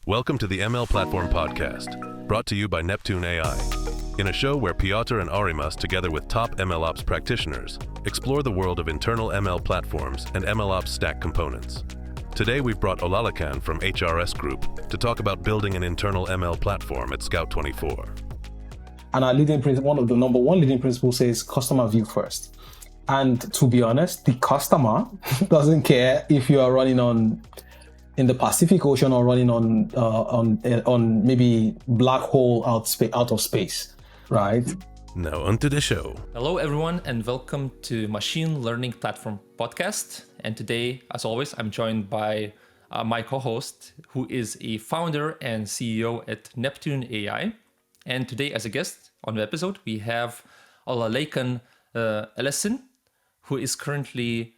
Welcome to the ML Platform Podcast, brought to you by Neptune AI. In a show where Piotr and Arimas, together with top MLOps practitioners, explore the world of internal ML platforms and MLOps stack components. Today we've brought Olalekan from HRS Group to talk about building an internal ML platform at Scout24. And our leading principle, one of the number one leading principles says customer view first. And to be honest, the customer doesn't care if you are running in the Pacific Ocean or running on maybe black hole out of space, right? Now onto the show. Hello everyone and welcome to Machine Learning Platform Podcast. And today, as always, I'm joined by my co-host, who is a founder and CEO at Neptune AI. And today, as a guest on the episode, we have Olalekan Elesin, who is currently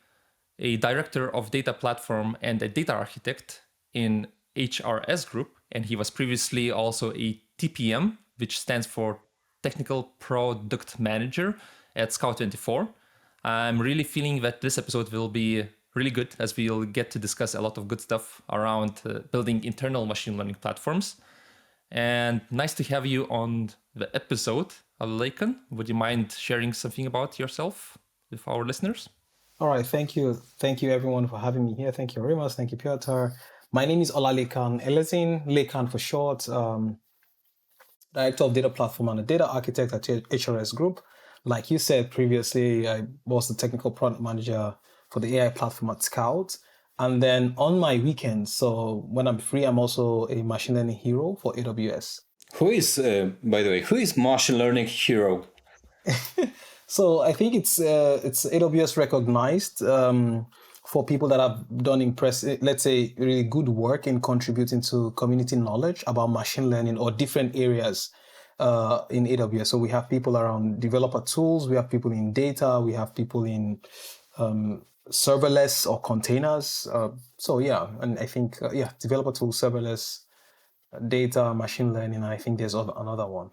a director of data platform and a data architect in HRS Group. And he was previously also a TPM, which stands for Technical Product Manager at Scout24. I'm really feeling that this episode will be really good, as we'll get to discuss a lot of good stuff around building internal machine learning platforms. And nice to have you on the episode. Olalekan, would you mind sharing something about yourself with our listeners? All right, thank you. Thank you everyone for having me here. Thank you, Arimas. Thank you, Piotr. My name is Olalekan Elesin, Lekan for short, Director of Data Platform and a Data Architect at HRS Group. Like you said previously, I was the Technical Product Manager for the AI platform at Scout. And then on my weekends, so when I'm free, I'm also a machine learning hero for AWS. Who is machine learning hero? So I think it's AWS recognized for people that have done impressive, let's say, really good work in contributing to community knowledge about machine learning or different areas in AWS. So we have people around developer tools, we have people in data, we have people in serverless or containers. And I think developer tools, serverless, data, machine learning. And I think there's another one.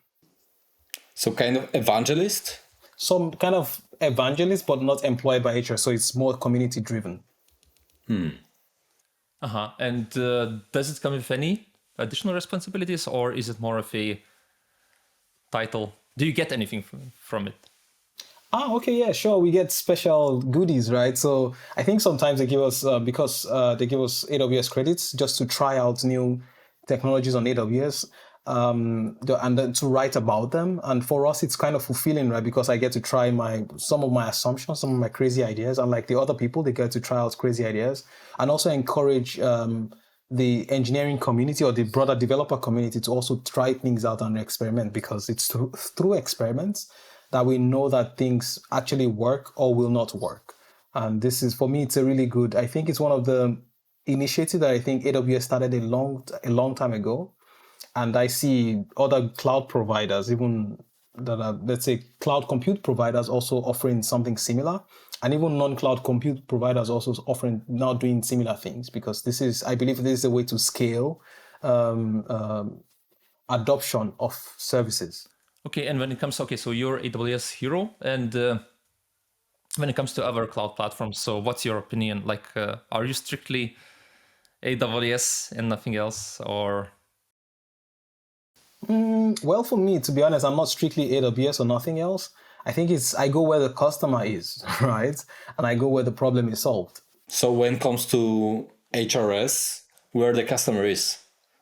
So kind of evangelist. Some kind of evangelist, but not employed by HR, so it's more community driven. And does it come with any additional responsibilities, or is it more of a title? Do you get anything from it? Okay, yeah, sure. We get special goodies, right? So I think sometimes they give us because they give us AWS credits just to try out new technologies on AWS. And then to write about them. And for us, it's kind of fulfilling, right? Because I get to try some of my assumptions, some of my crazy ideas. And like the other people, they get to try out crazy ideas and also encourage the engineering community or the broader developer community to also try things out and experiment, because it's through experiments that we know that things actually work or will not work. And this is, for me, it's a really good, I think it's one of the initiatives that I think AWS started a long time ago. And I see other cloud providers, even that are, let's say, cloud compute providers also offering something similar. And even non-cloud compute providers also now doing similar things, because I believe this is a way to scale adoption of services. Okay, and when it comes, so you're AWS hero, and when it comes to other cloud platforms, so what's your opinion? Like, are you strictly AWS and nothing else, or? Well, for me, to be honest, I'm not strictly AWS or nothing else. I think I go where the customer is, right? And I go where the problem is solved. So when it comes to HRS, where the customer is,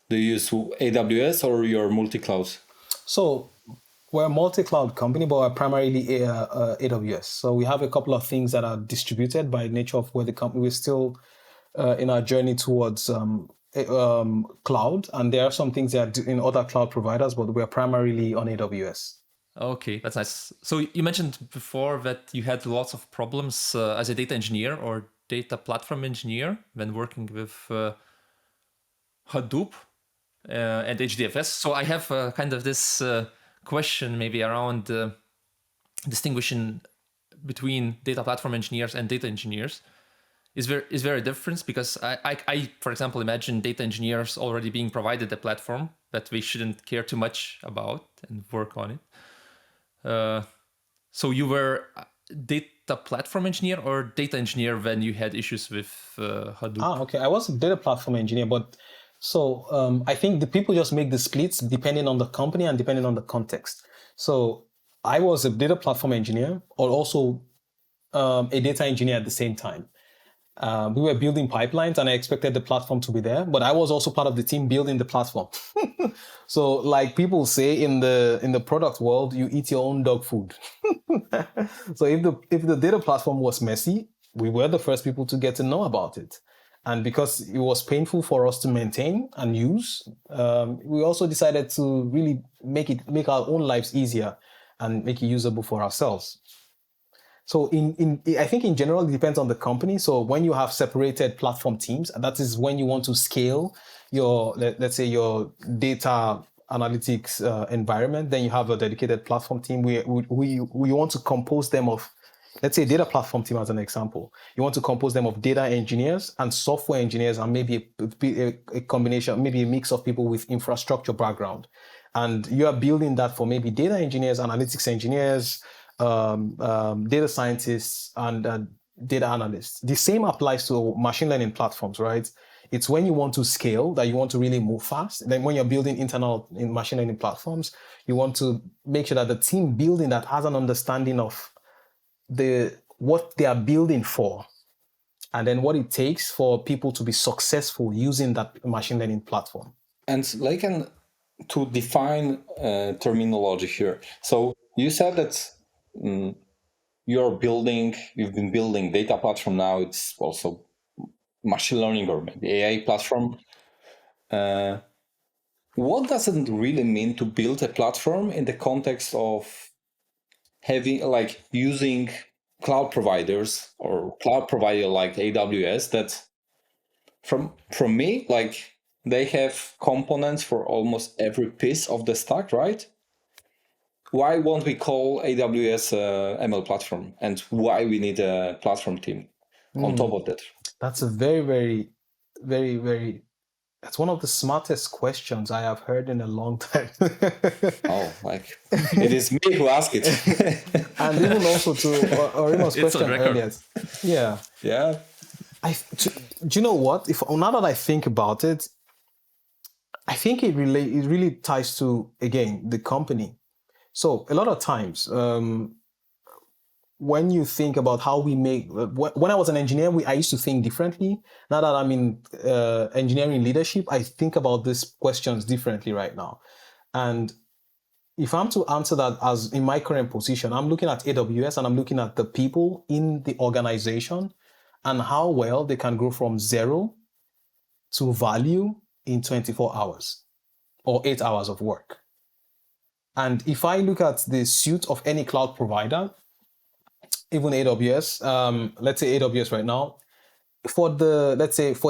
do you use AWS or your multi-cloud? So we're a multi-cloud company, but we're primarily AWS. So we have a couple of things that are distributed by nature of where the company, we're still in our journey towards cloud, and there are some things that are in other cloud providers, but we're primarily on AWS. Okay, that's nice. So you mentioned before that you had lots of problems as a data engineer or data platform engineer when working with Hadoop and HDFS. So I have kind of this question maybe around distinguishing between data platform engineers and data engineers. Is there a difference? Because I, for example, imagine data engineers already being provided a platform that we shouldn't care too much about and work on it. So you were data platform engineer or data engineer when you had issues with Hadoop? Okay. I was a data platform engineer, but So I think the people just make the splits depending on the company and depending on the context. So I was a data platform engineer or also a data engineer at the same time. We were building pipelines and I expected the platform to be there, but I was also part of the team building the platform. So like people say in the product world, you eat your own dog food. So if the data platform was messy, we were the first people to get to know about it. And because it was painful for us to maintain and use, we also decided to really make our own lives easier and make it usable for ourselves. So I think in general, it depends on the company. So when you have separated platform teams, that is when you want to scale your, let's say your data analytics environment, then you have a dedicated platform team. We want to compose them of, let's say data platform team as an example. You want to compose them of data engineers and software engineers and maybe a combination, maybe a mix of people with infrastructure background. And you are building that for maybe data engineers, analytics engineers, data scientists, and data analysts. The same applies to machine learning platforms, right? It's when you want to scale that you want to really move fast. Then when you're building internal in machine learning platforms, you want to make sure that the team building that has an understanding of what they are building for, and then what it takes for people to be successful using that machine learning platform. And like to define terminology here. So you said that you've been building data platform, now it's also machine learning or maybe AI platform. What does it really mean to build a platform in the context of having using cloud providers or cloud provider like AWS that from me, they have components for almost every piece of the stack, right? Why won't we call AWS ML platform, and why we need a platform team on top of that? That's a very, very, very, very, that's one of the smartest questions I have heard in a long time. It is me who asked it. And even also to Orima's question earlier. Yeah. Yeah. Do you know what? Now that I think about it, I think it really ties to, again, the company. So a lot of times, when you think about how we make, when I was an engineer, I used to think differently. Now that I'm in engineering leadership, I think about these questions differently right now. And if I'm to answer that as in my current position, I'm looking at AWS and I'm looking at the people in the organization and how well they can grow from 0 to value in 24 hours or 8 hours of work. And if I look at the suite of any cloud provider, even AWS, let's say AWS right now, for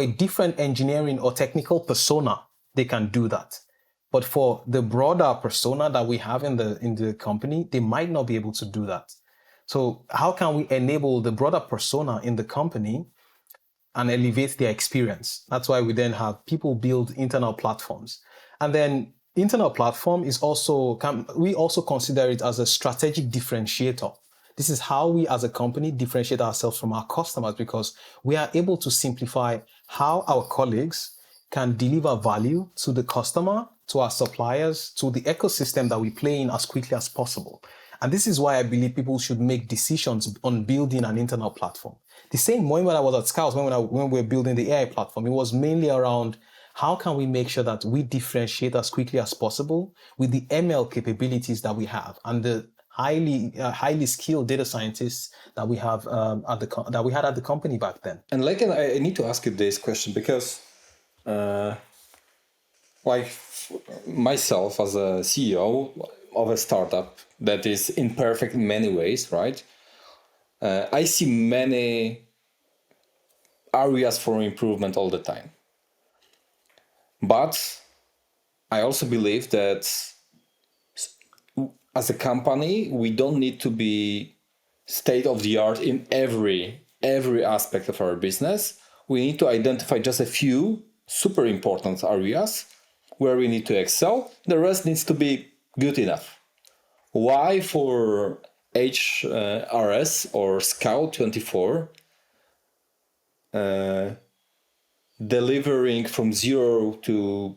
a different engineering or technical persona, they can do that. But for the broader persona that we have in the company, they might not be able to do that. So how can we enable the broader persona in the company and elevate their experience? That's why we then have people build internal platforms. And then internal platform we also consider it as a strategic differentiator. This is how we as a company differentiate ourselves from our customers, because we are able to simplify how our colleagues can deliver value to the customer, to our suppliers, to the ecosystem that we play in as quickly as possible. And this is why I believe people should make decisions on building an internal platform. The same when I was at Scout, when we were building the AI platform, it was mainly around how can we make sure that we differentiate as quickly as possible with the ML capabilities that we have and the highly skilled data scientists that we have that we had at the company back then. And I need to ask you this question because, myself as a CEO of a startup that is imperfect in many ways, right? I see many areas for improvement all the time. But I also believe that as a company, we don't need to be state of the art in every aspect of our business. We need to identify just a few super important areas where we need to excel. The rest needs to be good enough. Why for HRS or Scout24, delivering from zero to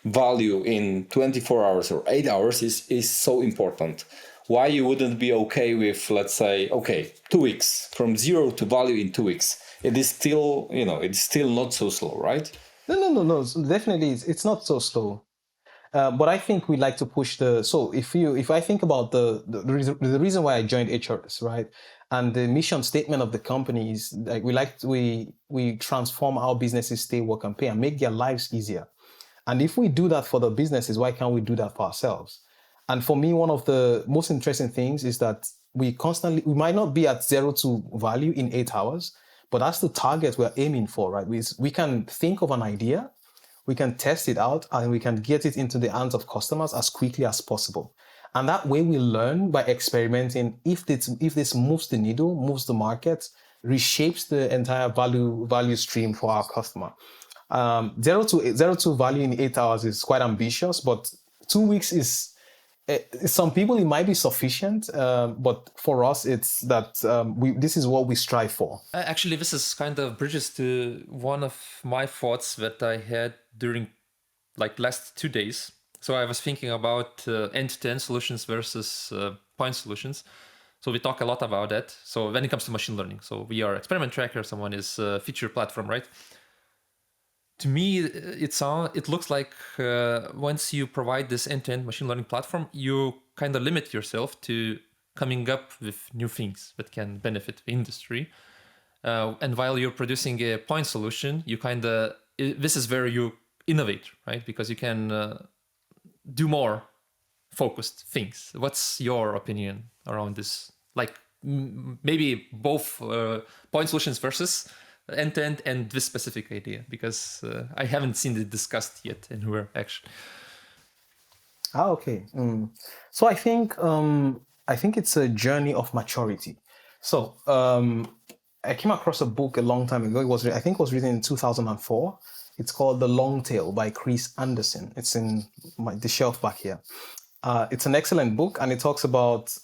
value in 24 hours or 8 hours is so important. Why you wouldn't be okay with, let's say, okay, 2 weeks from zero to value in 2 weeks? It is still, it's still not so slow, right? No. Definitely, it's not so slow. But I think we like to push the. So if I think about the reason why I joined HRS, right, and the mission statement of the company is like we transform how businesses stay, work, and pay, and make their lives easier. And if we do that for the businesses, why can't we do that for ourselves? And for me, one of the most interesting things is that we might not be at 0 to value in 8 hours, but that's the target we're aiming for, right? We can think of an idea, we can test it out, and we can get it into the hands of customers as quickly as possible. And that way we learn by experimenting if this moves the needle, moves the market, reshapes the entire value stream for our customer. Zero to value in 8 hours is quite ambitious, but 2 weeks is, some people it might be sufficient, but for us it's that this is what we strive for. Actually, this is kind of bridges to one of my thoughts that I had during like last 2 days. So I was thinking about end-to-end solutions versus point solutions. So we talk a lot about that. So when it comes to machine learning, so we are experiment tracker, someone is feature platform, right? To me, it looks like once you provide this end-to-end machine learning platform, you kind of limit yourself to coming up with new things that can benefit the industry. And while you're producing a point solution, this is where you innovate, right? Because you can do more focused things. What's your opinion around this? Like maybe both point solutions versus end-to-end and this specific idea, because I haven't seen it discussed yet anywhere actually. Okay. So I think it's a journey of maturity. So I came across a book a long time ago. I think it was written in 2004. It's called The Long Tail by Chris Anderson. It's in the shelf back here. It's an excellent book, and it talks about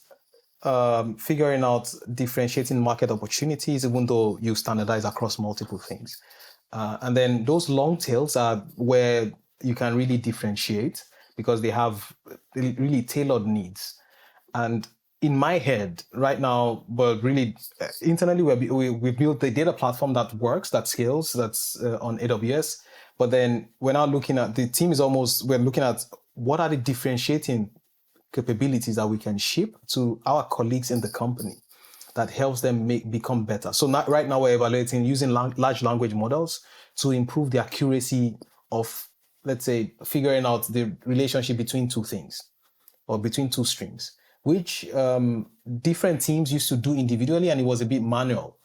figuring out differentiating market opportunities, even though you standardize across multiple things. And then those long tails are where you can really differentiate because they have really tailored needs. And in my head right now, but really internally, we built the data platform that works, that scales, that's on AWS. But then we're now looking at, the team is we're looking at what are the differentiating capabilities that we can ship to our colleagues in the company that helps them become better. So right now we're evaluating using large language models to improve the accuracy of, let's say, figuring out the relationship between two things or between two streams, which different teams used to do individually, and it was a bit manual.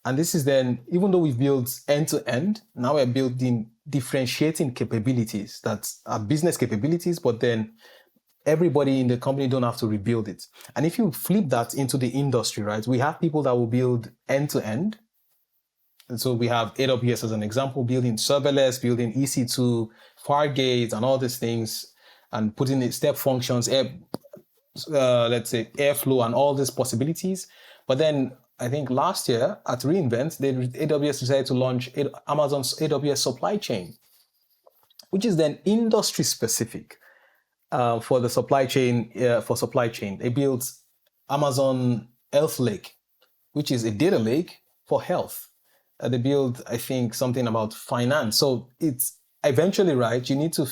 And this is then, even though we've built end-to-end, now we're building differentiating capabilities that are business capabilities, but then everybody in the company don't have to rebuild it. And if you flip that into the industry, right, we have people that will build end-to-end. And so we have AWS as an example, building serverless, building EC2, Fargate, and all these things, and putting in step functions, let's say Airflow, and all these possibilities. But then I think last year at reInvent, AWS decided to launch Amazon's AWS supply chain, which is then industry specific. For the supply chain, they built Amazon Health Lake, which is a data lake for health. They built, I think, something about finance. So it's eventually, right, you need to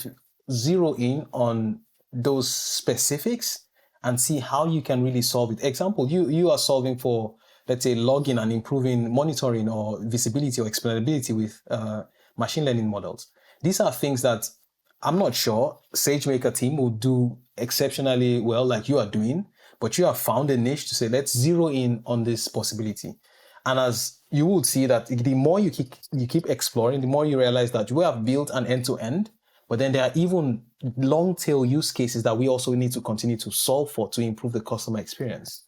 zero in on those specifics and see how you can really solve it. Example, you are solving for, let's say, logging and improving monitoring or visibility or explainability with machine learning models. These are things that I'm not sure SageMaker team will do exceptionally well like you are doing, but you have found a niche to say, let's zero in on this possibility. And as you will see that the more you keep exploring, the more you realize that we have built an end-to-end, but then there are even long tail use cases that we also need to continue to solve for to improve the customer experience.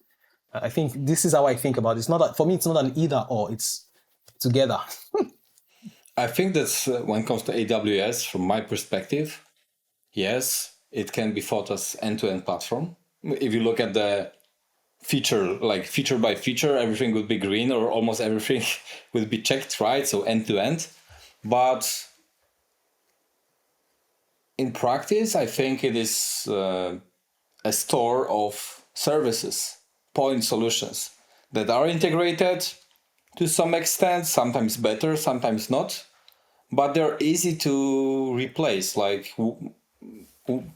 I think this is how I think about it. It's not for me, it's not an either or, it's together. I think that's when it comes to AWS, from my perspective, yes, it can be thought as end-to-end platform. If you look at the feature by feature, everything would be green or almost everything would be checked, right? So end-to-end. But in practice, I think it is a store of services, point solutions that are integrated to some extent, sometimes better, sometimes not, but they're easy to replace, like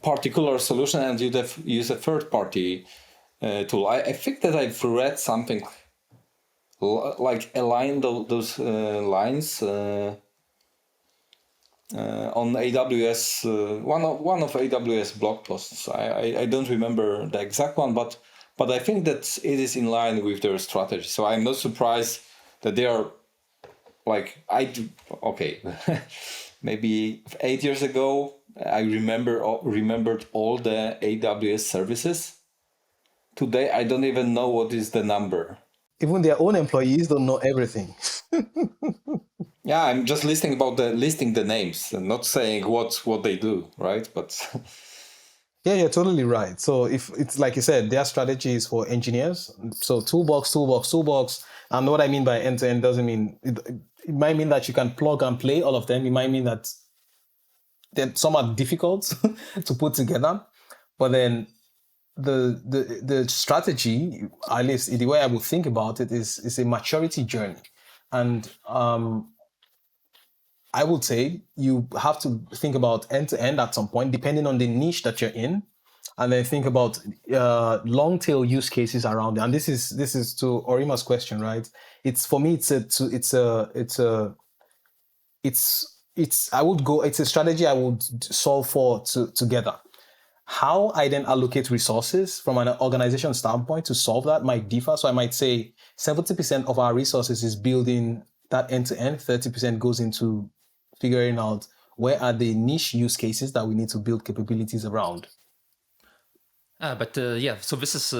particular solution, and you'd have use a third-party tool. I think that I've read something like align those lines on AWS, one of AWS blog posts. I don't remember the exact one, but I think that it is in line with their strategy. So I'm not surprised that they are like okay. Maybe 8 years ago, I remembered all the AWS services. Today, I don't even know what is the number. Even their own employees don't know everything. Yeah, I'm just listing the names and not saying what they do, right? But Yeah, you're totally right. So if it's like you said, their strategy is for engineers. So toolbox. And what I mean by end-to-end doesn't mean, it might mean that you can plug and play all of them. It might mean that they're somewhat difficult to put together. But then the strategy, at least the way I would think about it, is a maturity journey. And I would say you have to think about end-to-end at some point, depending on the niche that you're in, and then think about long tail use cases around it. And this is to Orima's question, right? It's for me, it's a strategy I would solve for together. How I then allocate resources from an organization standpoint to solve that might differ. So I might say 70% of our resources is building that end-to-end, 30% goes into figuring out where are the niche use cases that we need to build capabilities around. So this is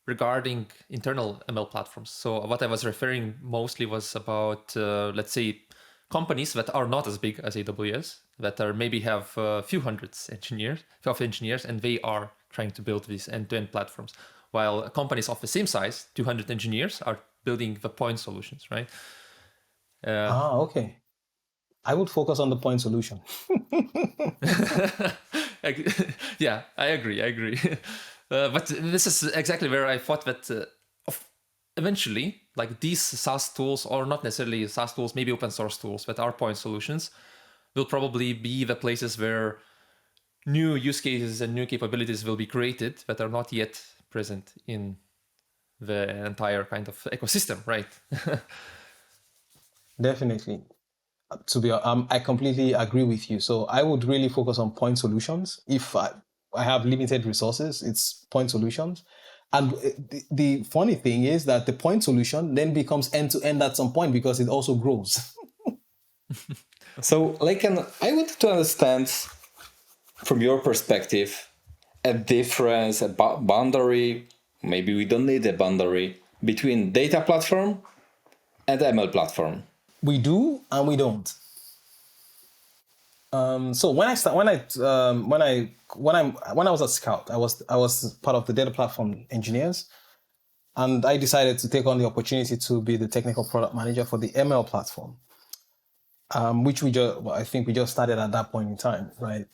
regarding internal ML platforms. So what I was referring mostly was about, let's say, companies that are not as big as AWS, that are maybe have a few hundreds of engineers, and they are trying to build these end-to-end platforms. While companies of the same size, 200 engineers, are building the point solutions, right? Okay. I would focus on the point solution. Yeah, I agree. But this is exactly where I thought that eventually, like these SaaS tools, or not necessarily SaaS tools, maybe open source tools that are point solutions, will probably be the places where new use cases and new capabilities will be created that are not yet present in the entire kind of ecosystem, right? Definitely. I completely agree with you. So I would really focus on point solutions. If I have limited resources, it's point solutions. And the funny thing is that the point solution then becomes end-to-end at some point because it also grows. So, I want to understand from your perspective a difference, a boundary. Maybe we don't need a boundary between data platform and ML platform. We do and we don't. So when I was at Scout, I was part of the data platform engineers, and I decided to take on the opportunity to be the technical product manager for the ML platform, which I think we just started at that point in time, right?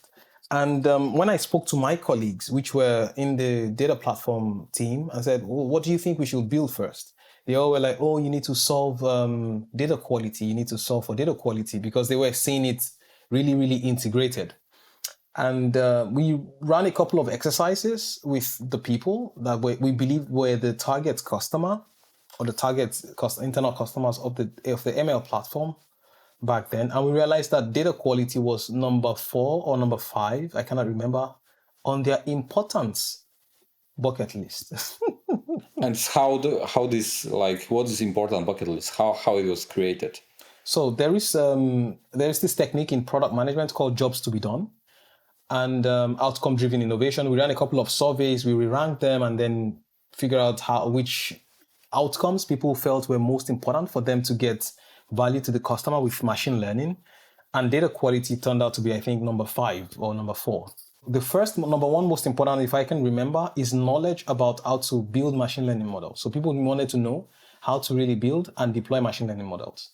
And when I spoke to my colleagues, which were in the data platform team, I said, well, what do you think we should build first? They all were like, oh, you need to solve data quality. You need to solve for data quality, because they were seeing it really, really integrated. And we ran a couple of exercises with the people that we believe were the target customer, or the target internal customers of the ML platform back then. And we realized that data quality was number 4 or number 5, I cannot remember, on their importance bucket list. And what is important bucket list? How it was created? So there is this technique in product management called jobs to be done, and outcome-driven innovation. We ran a couple of surveys, we re-ranked them, and then figure out which outcomes people felt were most important for them to get value to the customer with machine learning. And data quality turned out to be, I think, number 5 or number 4. The first, number 1 most important, if I can remember, is knowledge about how to build machine learning models. So people wanted to know how to really build and deploy machine learning models.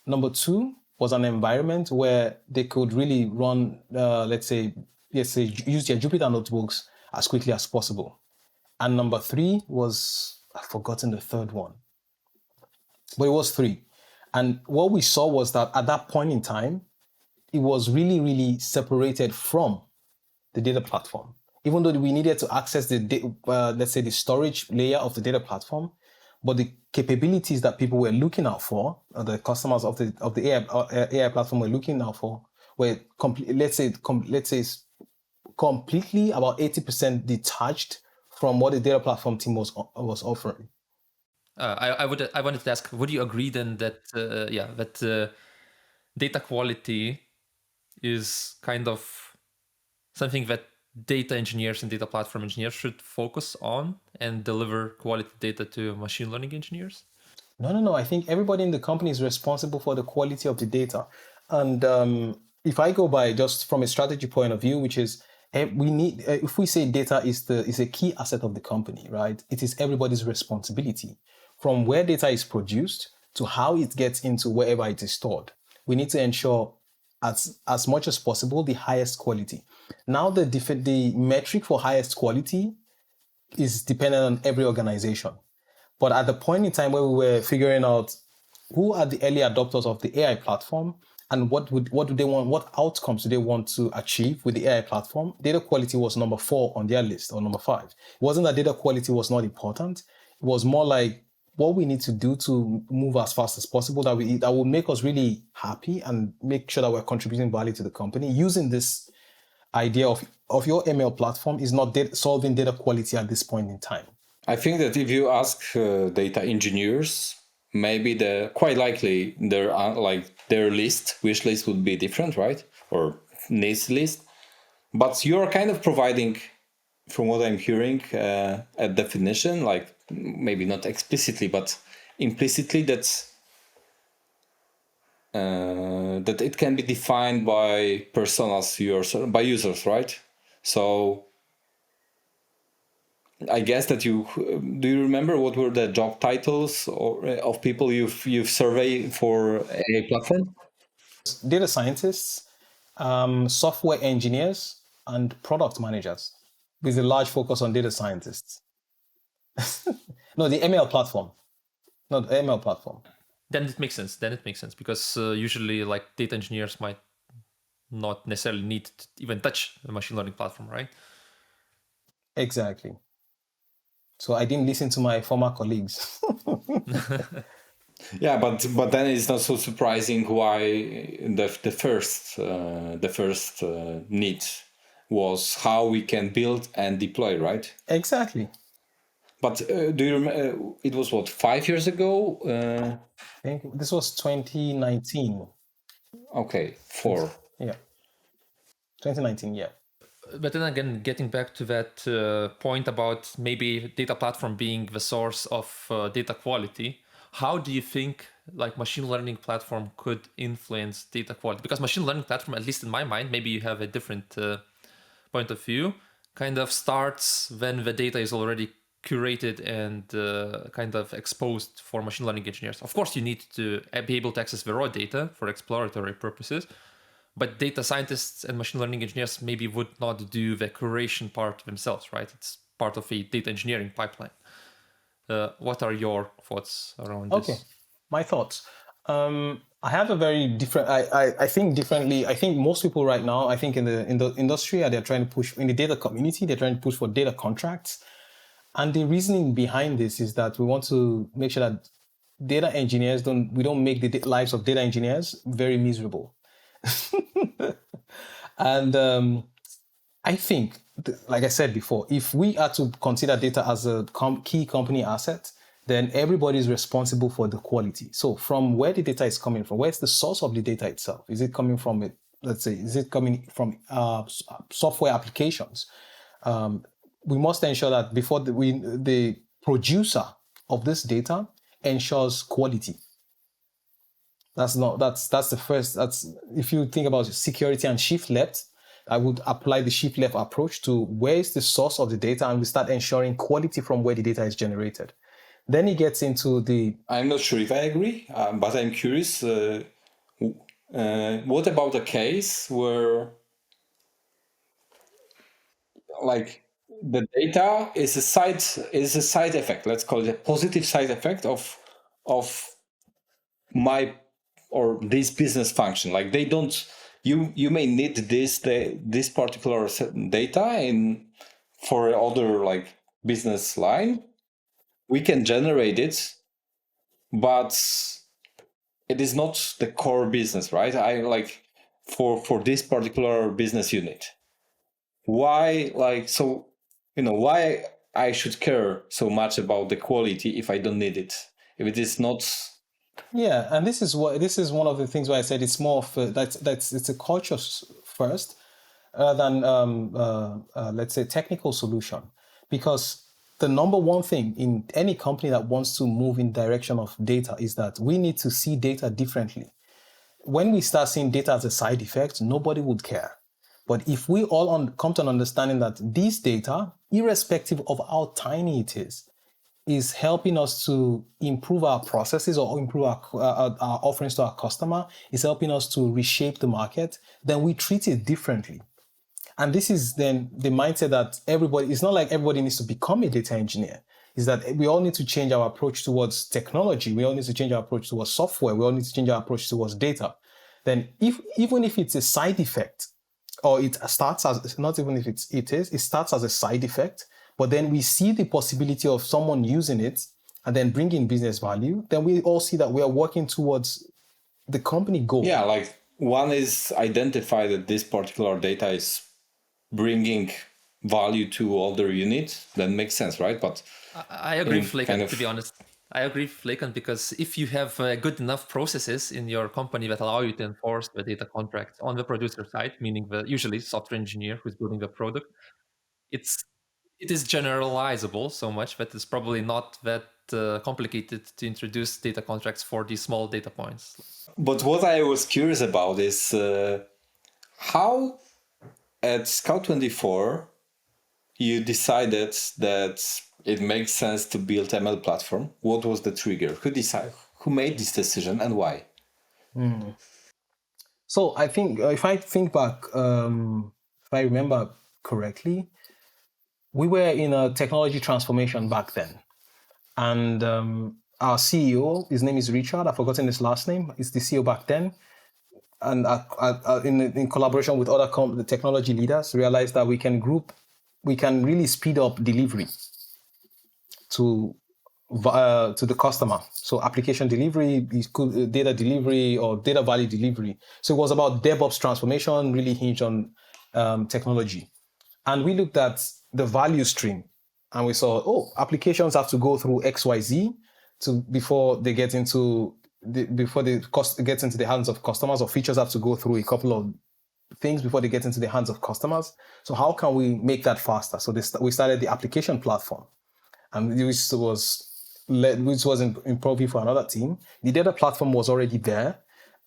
Number 2 was an environment where they could really run, let's say, use their Jupyter notebooks as quickly as possible. And number 3 was, I've forgotten the third one, but it was 3. And what we saw was that at that point in time, it was really, really separated from the data platform. Even though we needed to access the, let's say, the storage layer of the data platform, but the capabilities that people were looking out for, the customers of the AI platform were looking out for, were let's say completely about 80% detached from what the data platform team was offering. I wanted to ask, would you agree then that data quality is kind of something that data engineers and data platform engineers should focus on and deliver quality data to machine learning engineers? No. I think everybody in the company is responsible for the quality of the data. And if I go by just from a strategy point of view, which is we need, if we say data is a key asset of the company, right? It is everybody's responsibility. From where data is produced to how it gets into wherever it is stored. We need to ensure as much as possible the highest quality. Now the metric for highest quality is dependent on every organization. But at the point in time where we were figuring out who are the early adopters of the AI platform and what do they want, what outcomes do they want to achieve with the AI platform, data quality was number 4 on their list, or number 5. It wasn't that data quality was not important. It was more like what we need to do to move as fast as possible that will make us really happy and make sure that we're contributing value to the company. Using this idea of your ML platform is not solving data quality at this point in time. I think that if you ask data engineers, maybe quite likely their wish list would be different, right? Or needs list. But you're kind of providing, from what I'm hearing, a definition, like maybe not explicitly, but implicitly, that it can be defined by personas, by users, right? So I guess that do you remember what were the job titles of people you've surveyed for a platform? Data scientists, software engineers, and product managers, with a large focus on data scientists. No, the ML platform. Not the ML platform. Then it makes sense because usually like data engineers might not necessarily need to even touch the machine learning platform, right? Exactly. So I didn't listen to my former colleagues. Yeah, but then it's not so surprising why the first need was how we can build and deploy, right? Exactly. But do you remember? It was what, 5 years ago? I think this was 2019. Okay, 4. Yeah. 2019. Yeah. But then again, getting back to that point about maybe data platform being the source of data quality, how do you think like machine learning platform could influence data quality? Because machine learning platform, at least in my mind, maybe you have a different point of view, kind of starts when the data is already curated and kind of exposed for machine learning engineers. Of course, you need to be able to access the raw data for exploratory purposes. But data scientists and machine learning engineers maybe would not do the curation part themselves, right? It's part of a data engineering pipeline. What are your thoughts around this? Okay, my thoughts. I have a very different. I think differently. I think most people right now, I think in the industry, they're trying to push in the data community. They're trying to push for data contracts, and the reasoning behind this is that we want to make sure that data engineers don't make the lives of data engineers very miserable. And I think, like I said before, if we are to consider data as a key company asset, then everybody is responsible for the quality. So from where the data is coming from, where's the source of the data itself? Is it coming from it? Let's say, is it coming from software applications? We must ensure that before the producer of this data ensures quality. That's the first. If you think about security and shift left, I would apply the shift left approach to where is the source of the data, and we start ensuring quality from where the data is generated. Then it gets into the. I'm not sure if I agree, but I'm curious. What about a case where like the data is a side effect, let's call it a positive side effect of my or this business function? Like they don't, you may need this particular data in for other like business line. We can generate it, but it is not the core business, right? I like for this particular business unit. Why, like, so, why I should care so much about the quality if I don't need it, if it is not. Yeah, and this is one of the things where I said it's more of it's a culture first rather than let's say technical solution, because the number one thing in any company that wants to move in direction of data is that we need to see data differently. When we start seeing data as a side effect, nobody would care. But if we all come to an understanding that this data, irrespective of how tiny it is helping us to improve our processes or improve our offerings to our customer, is helping us to reshape the market, then we treat it differently. And this is then the mindset that it's not like everybody needs to become a data engineer. Is that we all need to change our approach towards technology. We all need to change our approach towards software. We all need to change our approach towards data. Then even if it's a side effect, or it starts as, not even if it starts as a side effect, but then we see the possibility of someone using it and then bringing business value, then we all see that we are working towards the company goal. Yeah, like one is identify that this particular data is bringing value to other units. That makes sense, right? But I agree with Lakan, to be honest. I agree with Lakan, because if you have good enough processes in your company that allow you to enforce the data contract on the producer side, meaning the usually software engineer who's building the product, it is generalizable so much that it's probably not that complicated to introduce data contracts for these small data points. But what I was curious about is how at Scout24 you decided that it makes sense to build ML platform. What was the trigger? Who made this decision and why? So I think if I think back, if I remember correctly, we were in a technology transformation back then. And our CEO, his name is Richard, I've forgotten his last name, he's the CEO back then. And in collaboration with other the technology leaders, realized that we can really speed up delivery to the customer. So application delivery, data delivery, or data value delivery. So it was about DevOps transformation, really hinged on technology. And we looked at the value stream, and we saw, applications have to go through XYZ before they get into the hands of customers, or features have to go through a couple of things before they get into the hands of customers. So how can we make that faster? So we started the application platform, and which was in purview for another team. The data platform was already there,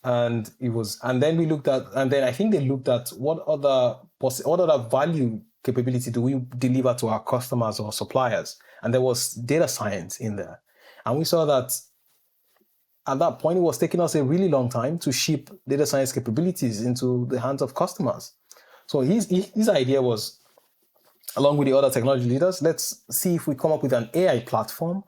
and then I think they looked at what other value capability do we deliver to our customers or suppliers, and there was data science in there, and we saw that at that point it was taking us a really long time to ship data science capabilities into the hands of customers. So his idea was, along with the other technology leaders, let's see if we come up with an AI platform,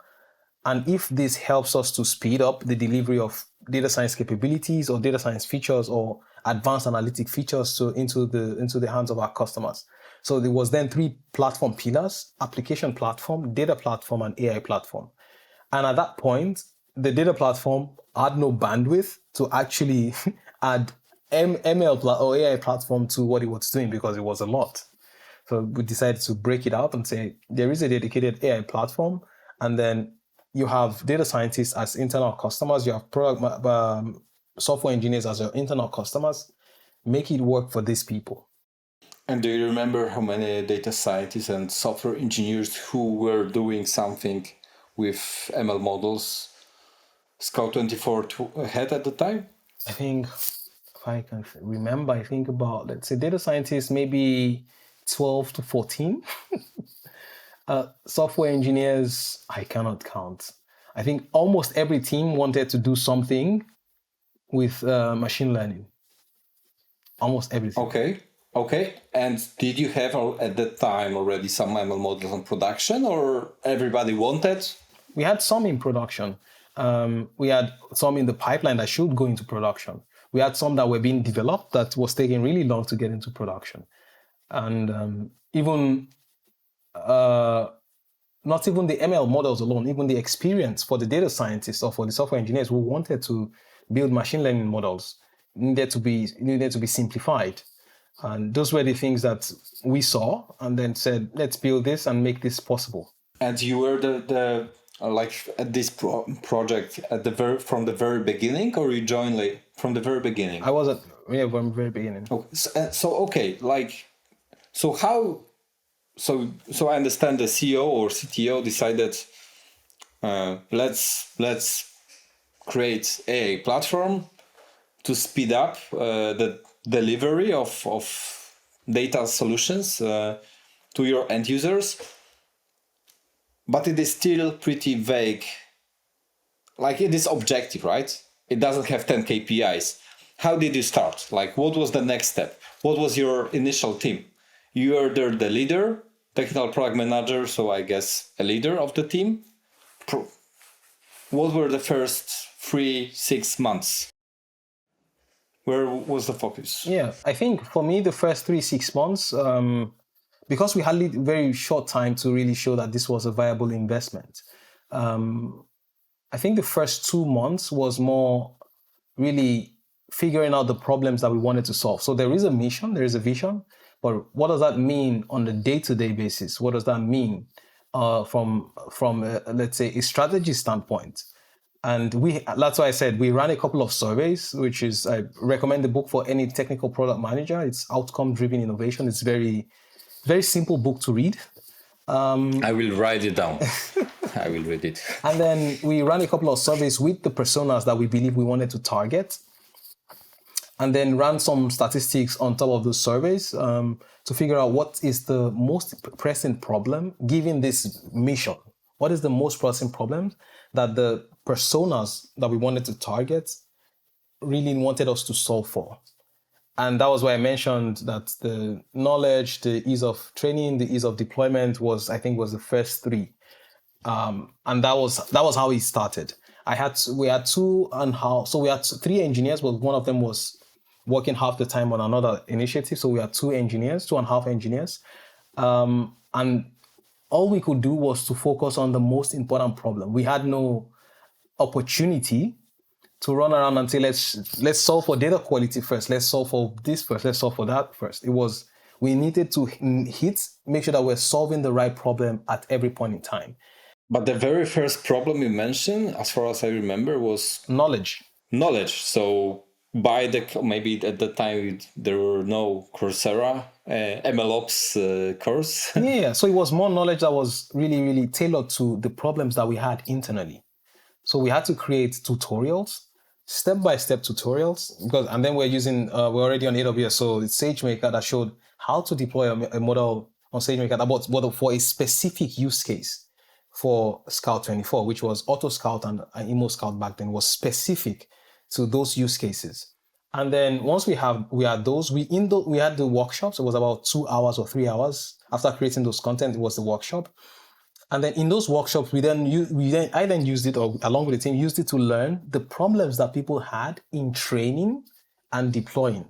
and if this helps us to speed up the delivery of data science capabilities or data science features or advanced analytic features into the hands of our customers. So there was then 3 platform pillars: application platform, data platform, and AI platform. And at that point, the data platform had no bandwidth to actually add ML or AI platform to what it was doing, because it was a lot. So we decided to break it out and say there is a dedicated AI platform, and then you have data scientists as internal customers, you have product software engineers as your internal customers. Make it work for these people. And do you remember how many data scientists and software engineers who were doing something with ML models Scout24 had at the time? I think, if I can remember, I think about, let's say, data scientists, maybe 12 to 14. Software engineers, I cannot count. I think almost every team wanted to do something with machine learning. almost everything. Okay. And did you have at that time already some ML models in production, or everybody wanted? We had some in production. We had some in the pipeline that should go into production. We had some that were being developed that was taking really long to get into production. And even not even the ML models alone, even the experience for the data scientists or for the software engineers who wanted to build machine learning models needed to be simplified. And those were the things that we saw and then said, let's build this and make this possible. And you were the like at this project from the very beginning, or you joined late from the very beginning? I was from the very beginning. So I understand the CEO or CTO decided let's create a platform to speed up the delivery of data solutions to your end users. But it is still pretty vague. Like, it is objective, right? It doesn't have 10 KPIs. How did you start? Like, what was the next step? What was your initial team? You are the leader, technical product manager, so I guess a leader of the team. What were the first 3-6 months? Where was the focus? Yeah, I think for me, the first 3-6 months, because we had a very short time to really show that this was a viable investment. I think the first 2 months was more really figuring out the problems that we wanted to solve. So there is a mission, there is a vision, but what does that mean on the day-to-day basis? What does that mean from let's say, a strategy standpoint? And that's why I said we ran a couple of surveys, which is, I recommend the book for any technical product manager. It's Outcome-Driven Innovation. It's very, very simple book to read. I will write it down. I will read it. And then we ran a couple of surveys with the personas that we believe we wanted to target, and then ran some statistics on top of those surveys to figure out what is the most pressing problem given this mission. What is the most pressing problem that the personas that we wanted to target really wanted us to solve for? And that was why I mentioned that the knowledge, the ease of training, the ease of deployment was the first three. And that was how it started. We had 3 engineers, but one of them was working half the time on another initiative. So we had 2.5 engineers. And all we could do was to focus on the most important problem. We had no opportunity to run around and say, let's solve for data quality first. Let's solve for this first. Let's solve for that first. We needed to make sure that we're solving the right problem at every point in time. But the very first problem you mentioned, as far as I remember, was knowledge. So maybe at the time there were no Coursera MLOps course. Yeah, so it was more knowledge that was really, really tailored to the problems that we had internally. So we had to create tutorials, step-by-step tutorials, and then we're already on AWS, so it's SageMaker that showed how to deploy a model on SageMaker for a specific use case for Scout24, which was Auto Scout and Emo Scout back then, was specific to those use cases. And then once we had those, we had the workshops. It was about 2 hours or 3 hours after creating those content. It was the workshop. And then in those workshops, I then used it, or along with the team, used it to learn the problems that people had in training and deploying.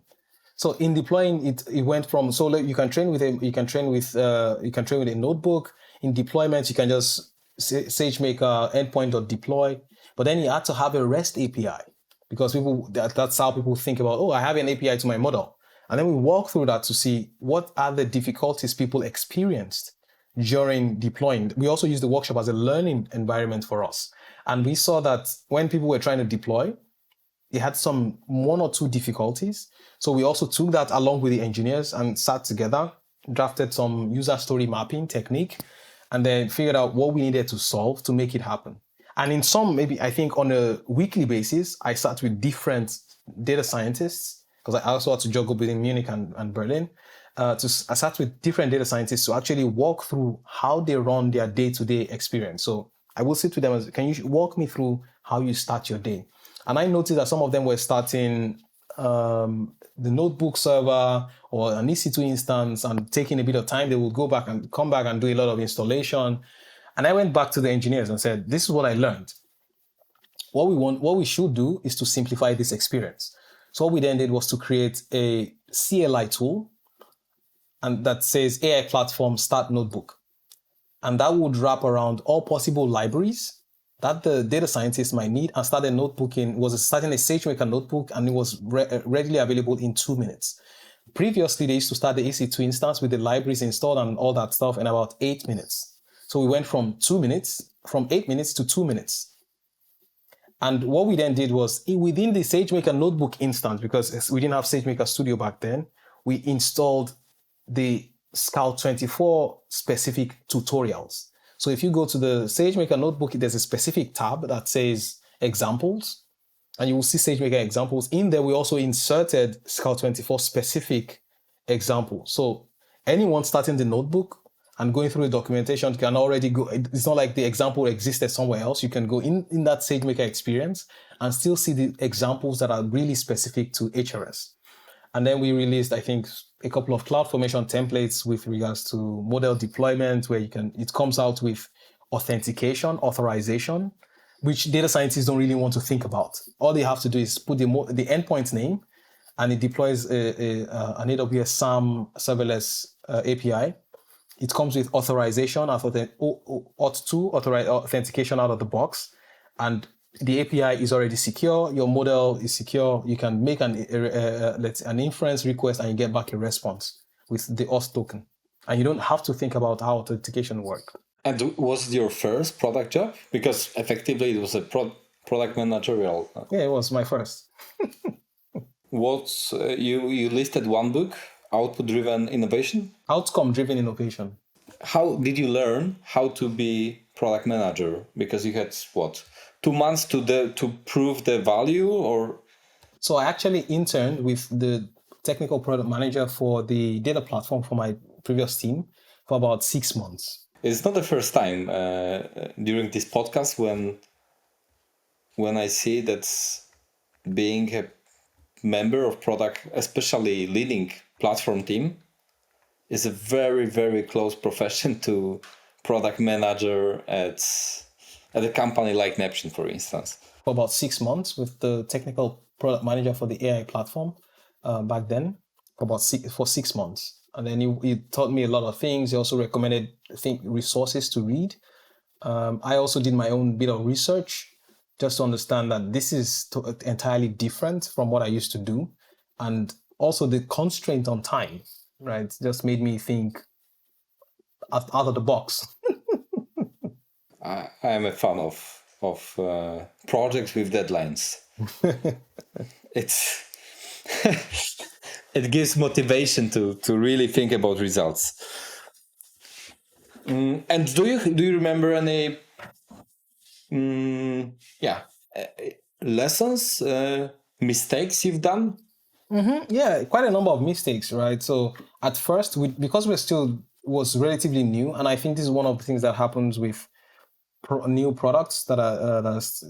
So in deploying, it went from, so you can train with a notebook. In deployment, you can just SageMaker endpoint.deploy, but then you had to have a REST API, because that's how people think about, I have an API to my model. And then we walk through that to see what are the difficulties people experienced during deploying. We also used the workshop as a learning environment for us. And we saw that when people were trying to deploy, they had 1 or 2 difficulties. So we also took that along with the engineers and sat together, drafted some user story mapping technique, and then figured out what we needed to solve to make it happen. And in some, maybe I think on a weekly basis, I sat with different data scientists, because I also had to juggle between Munich and Berlin. I sat with different data scientists to actually walk through how they run their day-to-day experience. So I will sit with them can you walk me through how you start your day? And I noticed that some of them were starting the notebook server or an EC2 instance and taking a bit of time, they will go back and come back and do a lot of installation. And I went back to the engineers and said, this is what I learned. What we should do is to simplify this experience. So what we then did was to create a CLI tool and that says AI Platform Start Notebook. And that would wrap around all possible libraries that the data scientists might need and starting a SageMaker notebook, and it was readily available in 2 minutes. Previously, they used to start the EC2 instance with the libraries installed and all that stuff in about 8 minutes. So we went from 8 minutes to 2 minutes. And what we then did was within the SageMaker notebook instance, because we didn't have SageMaker Studio back then, we installed the Scout24 specific tutorials. So if you go to the SageMaker notebook, there's a specific tab that says examples, and you will see SageMaker examples. In there, we also inserted Scout24 specific examples. So anyone starting the notebook and going through the documentation can already go. It's not like the example existed somewhere else. You can go in that SageMaker experience and still see the examples that are really specific to HRS. And then we released, I think, a couple of CloudFormation templates with regards to model deployment, where it comes out with authentication, authorization, which data scientists don't really want to think about. All they have to do is put the endpoint name, and it deploys an AWS SAM serverless API. It comes with authorization, Auth2 authentication out of the box, and the API is already secure. Your model is secure. You can make an inference request and you get back a response with the auth token. And you don't have to think about how authentication works. And was it your first product job? Because effectively it was a product managerial. Yeah, it was my first. You listed one book, Output-Driven Innovation? Outcome-Driven Innovation. How did you learn how to be product manager? Because you had 2 months to prove the value, or? So I actually interned with the technical product manager for the data platform for my previous team for about 6 months. It's not the first time during this podcast when I see that being a member of product, especially leading platform team, is a very, very close profession to product manager at a company like Neptune, for instance. For about 6 months with the technical product manager for the AI platform back then, for 6 months. And then he taught me a lot of things. He also recommended, resources to read. I also did my own bit of research just to understand that this is entirely different from what I used to do. And also the constraint on time, right, just made me think out of the box. I am a fan of projects with deadlines. It gives motivation to really think about results. And do you remember any lessons, mistakes you've done? Mm-hmm. Yeah, quite a number of mistakes, right? So at first, because was relatively new, and I think this is one of the things that happens with new products that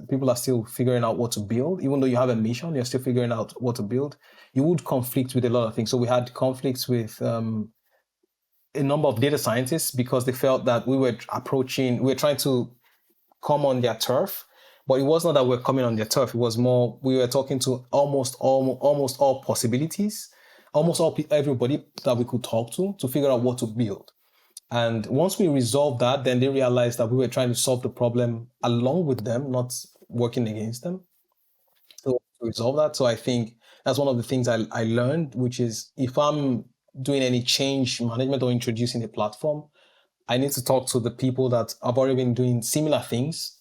people are still figuring out what to build. Even though you have a mission, you're still figuring out what to build. You would conflict with a lot of things. So we had conflicts with a number of data scientists because they felt that we were trying to come on their turf, but it wasn't that we're coming on their turf. It was more we were talking to almost all possibilities, everybody that we could talk to figure out what to build. And once we resolved that, then they realized that we were trying to solve the problem along with them, not working against them. So to resolve that. So I think that's one of the things I learned, which is if I'm doing any change management or introducing a platform, I need to talk to the people that have already been doing similar things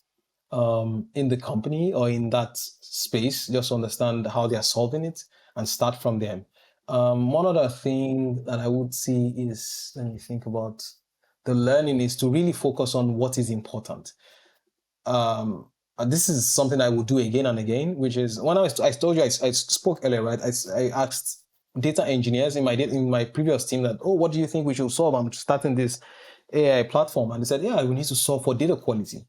in the company or in that space, just to understand how they are solving it and start from them. One other thing that I would see is, let me think about the learning, is to really focus on what is important. This is something I will do again and again, which is when I told you I spoke earlier, right? I asked data engineers in my previous team that, what do you think we should solve? I'm starting this AI platform. And they said, we need to solve for data quality.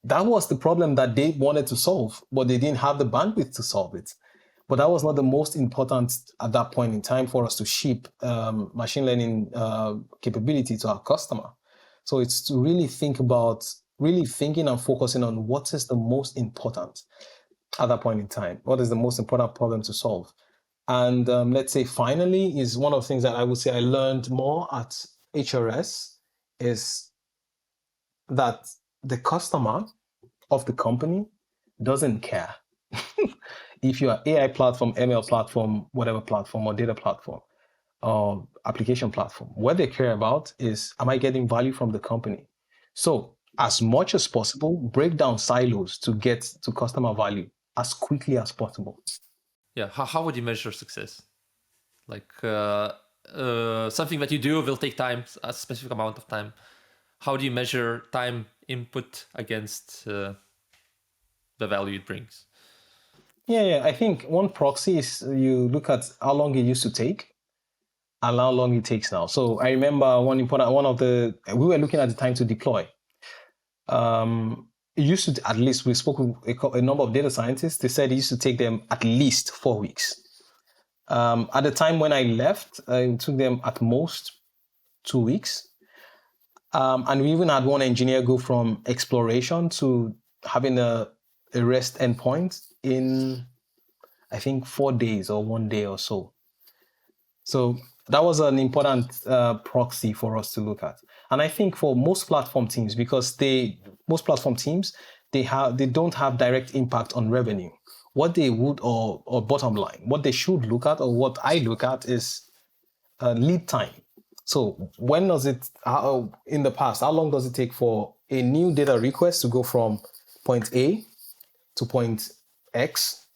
That was the problem that they wanted to solve, but they didn't have the bandwidth to solve it. But that was not the most important at that point in time for us to ship machine learning capability to our customer. So it's to really thinking and focusing on what is the most important at that point in time. What is the most important problem to solve? And let's say finally is one of the things that I would say I learned more at HRS is that the customer of the company doesn't care if you're AI platform, ML platform, whatever platform, or data platform, or application platform. What they care about is, am I getting value from the company? So as much as possible, break down silos to get to customer value as quickly as possible. Yeah. How would you measure success? Like something that you do will take time, a specific amount of time. How do you measure time input against the value it brings? Yeah. I think one proxy is you look at how long it used to take and how long it takes now. So I remember we were looking at the time to deploy. It used to, at least we spoke with a number of data scientists, they said it used to take them at least 4 weeks. At the time when I left, it took them at most 2 weeks. And we even had one engineer go from exploration to having a REST endpoint in, I think, 4 days or 1 day or so. So that was an important proxy for us to look at. And I think for most platform teams, because they don't have direct impact on revenue. What they would, or bottom line, what they should look at, or what I look at, is lead time. So when does it, in the past, how long does it take for a new data request to go from point A to point X?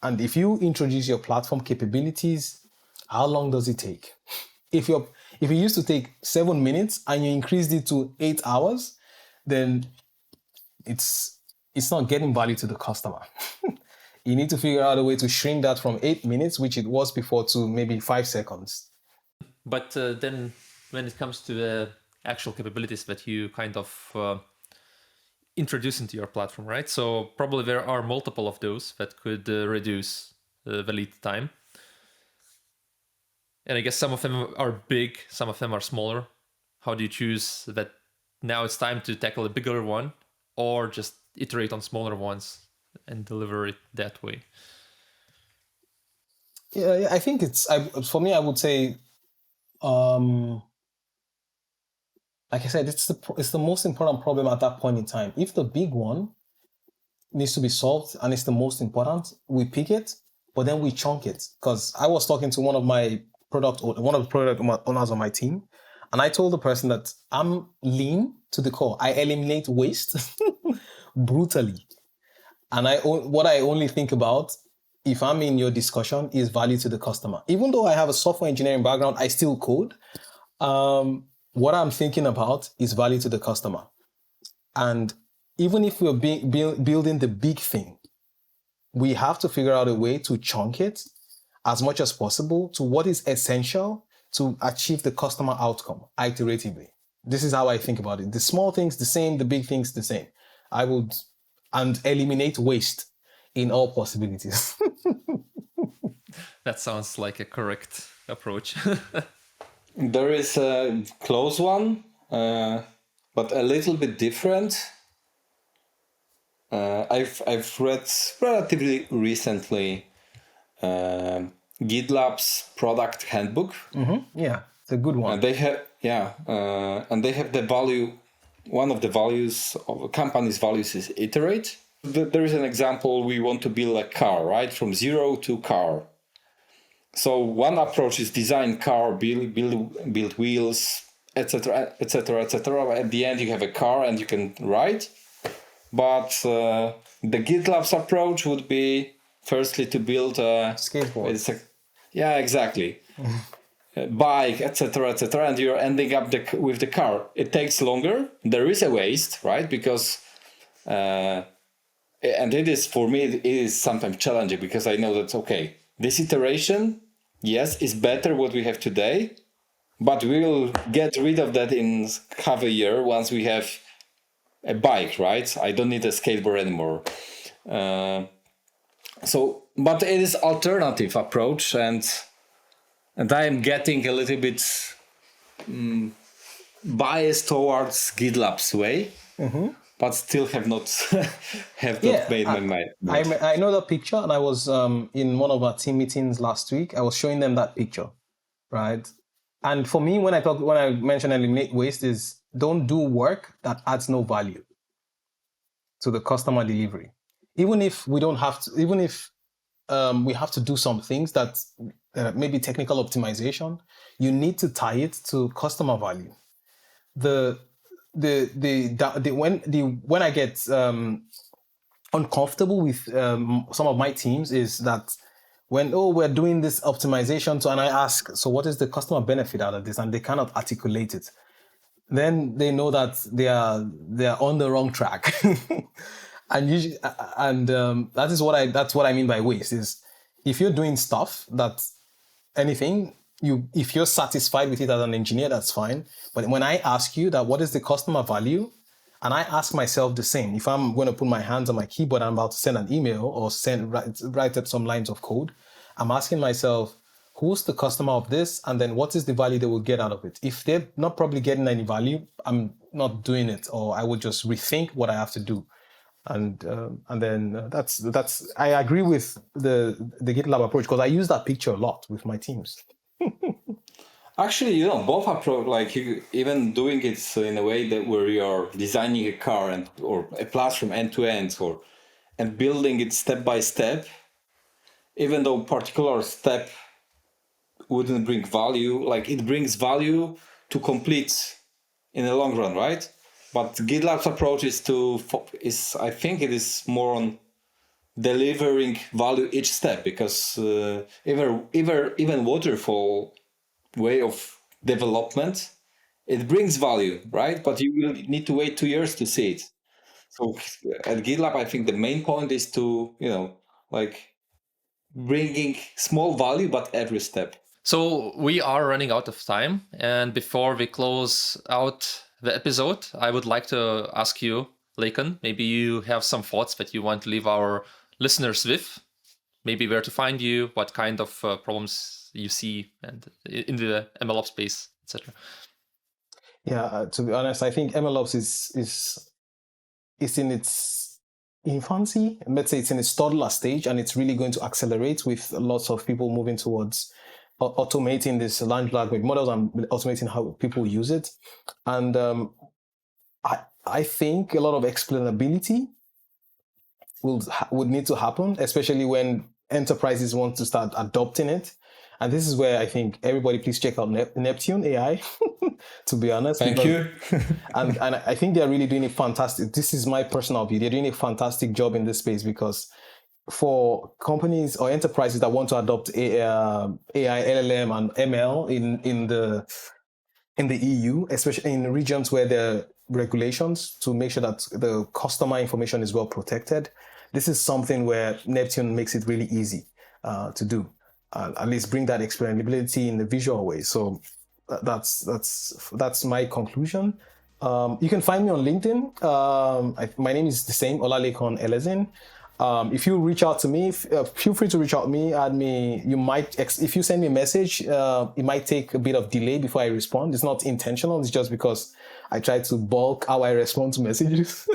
And if you introduce your platform capabilities, how long does it take? If it used to take 7 minutes and you increased it to 8 hours, then it's not getting value to the customer. You need to figure out a way to shrink that from 8 minutes, which it was before, to maybe 5 seconds. But then when it comes to the actual capabilities that you kind of introduce into your platform, right? So probably there are multiple of those that could reduce the lead time. And I guess some of them are big, some of them are smaller. How do you choose that now it's time to tackle a bigger one, or just iterate on smaller ones and deliver it that way? Yeah, I think for me, I would say, like I said, it's the most important problem at that point in time. If the big one needs to be solved and it's the most important, we pick it, but then we chunk it. Because I was talking to one of the product owners on my team, and I told the person that I'm lean to the core. I eliminate waste brutally. And what I only think about, if I'm in your discussion, is value to the customer. Even though I have a software engineering background, I still code. What I'm thinking about is value to the customer. And even if we're building the big thing, we have to figure out a way to chunk it as much as possible to what is essential to achieve the customer outcome iteratively. This is how I think about it. The small things the same, the big things the same. And eliminate waste in all possibilities. That sounds like a correct approach. There is a close one, but a little bit different. I've read relatively recently GitLab's product handbook. Mm-hmm. Yeah, it's a good one. And they have the value. One of the values of a company's values is iterate. There is an example. We want to build a car, right, from zero to car. So one approach is design car, build wheels, etc., etc., etc. At the end, you have a car and you can ride. But the GitLab's approach would be firstly to build a skateboard. Yeah, exactly. Bike, etc., etc., and you're ending up with the car. It takes longer. There is a waste, right? Because, and it is, for me, it is sometimes challenging because I know that, okay, this iteration, yes, is better what we have today, but we will get rid of that in half a year once we have a bike, right? I don't need a skateboard anymore. So, but it is alternative approach, and I am getting a little bit biased towards GitLab's way, but still have not made my mind. I know that picture, and I was in one of our team meetings last week. I was showing them that picture, right? And for me, when I mention eliminate waste, is don't do work that adds no value to the customer delivery. Even if we don't have to, even if we have to do some things that maybe technical optimization, you need to tie it to customer value. When I get uncomfortable with some of my teams is that when we're doing this optimization, and I ask, so what is the customer benefit out of this, and they cannot articulate it, then they know that they are on the wrong track. And usually, that's what I mean by waste. Is if you're doing stuff that anything, if you're satisfied with it as an engineer, that's fine. But when I ask you that, what is the customer value? And I ask myself the same. If I'm going to put my hands on my keyboard and I'm about to send an email or write up some lines of code, I'm asking myself, who's the customer of this? And then what is the value they will get out of it? If they're not probably getting any value, I'm not doing it, or I would just rethink what I have to do. And then that's I agree with the GitLab approach, because I use that picture a lot with my teams. Actually, both approach, like even doing it in a way that where you are designing a car or a platform end to end, and building it step by step, even though particular step wouldn't bring value, like it brings value to complete in the long run, right? But GitLab's approach is I think it is more on delivering value each step, because even waterfall way of development, it brings value, right? But you will need to wait 2 years to see it. So at GitLab, I think the main point is to, bringing small value, but every step. So we are running out of time. And before we close out the episode, I would like to ask you, Lekan, maybe you have some thoughts that you want to leave our listeners with, maybe where to find you, what kind of problems you see and in the MLOps space, etc. Yeah, to be honest, I think MLOps is in its infancy. Let's say it's in its toddler stage, and it's really going to accelerate with lots of people moving towards automating this large language models and automating how people use it. And I think a lot of explainability would need to happen, especially when enterprises want to start adopting it. And this is where I think everybody please check out Neptune AI, to be honest. Thank you. and I think they're really doing a fantastic, this is my personal view, they're doing a fantastic job in this space, because for companies or enterprises that want to adopt AI, LLM, and ML in the EU, especially in regions where there are regulations to make sure that the customer information is well protected, this is something where Neptune makes it really easy to do. At least bring that explainability in the visual way. So that's my conclusion. You can find me on LinkedIn. My name is the same, Olalekan Elesin. If you reach out to me, feel free to reach out to me. Add me. You might, if you send me a message, it might take a bit of delay before I respond. It's not intentional. It's just because I try to bulk how I respond to messages.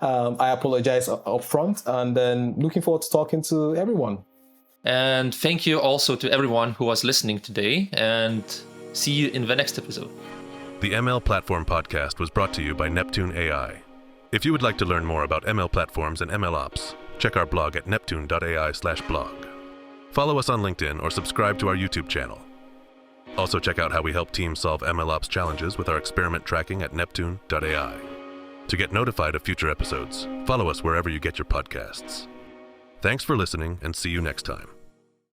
I apologize upfront, and then looking forward to talking to everyone. And thank you also to everyone who was listening today, and see you in the next episode. The ML Platform Podcast was brought to you by Neptune AI. If you would like to learn more about ML platforms and MLOps, check our blog at neptune.ai/blog. Follow us on LinkedIn or subscribe to our YouTube channel. Also check out how we help teams solve MLOps challenges with our experiment tracking at neptune.ai. To get notified of future episodes, follow us wherever you get your podcasts. Thanks for listening, and see you next time.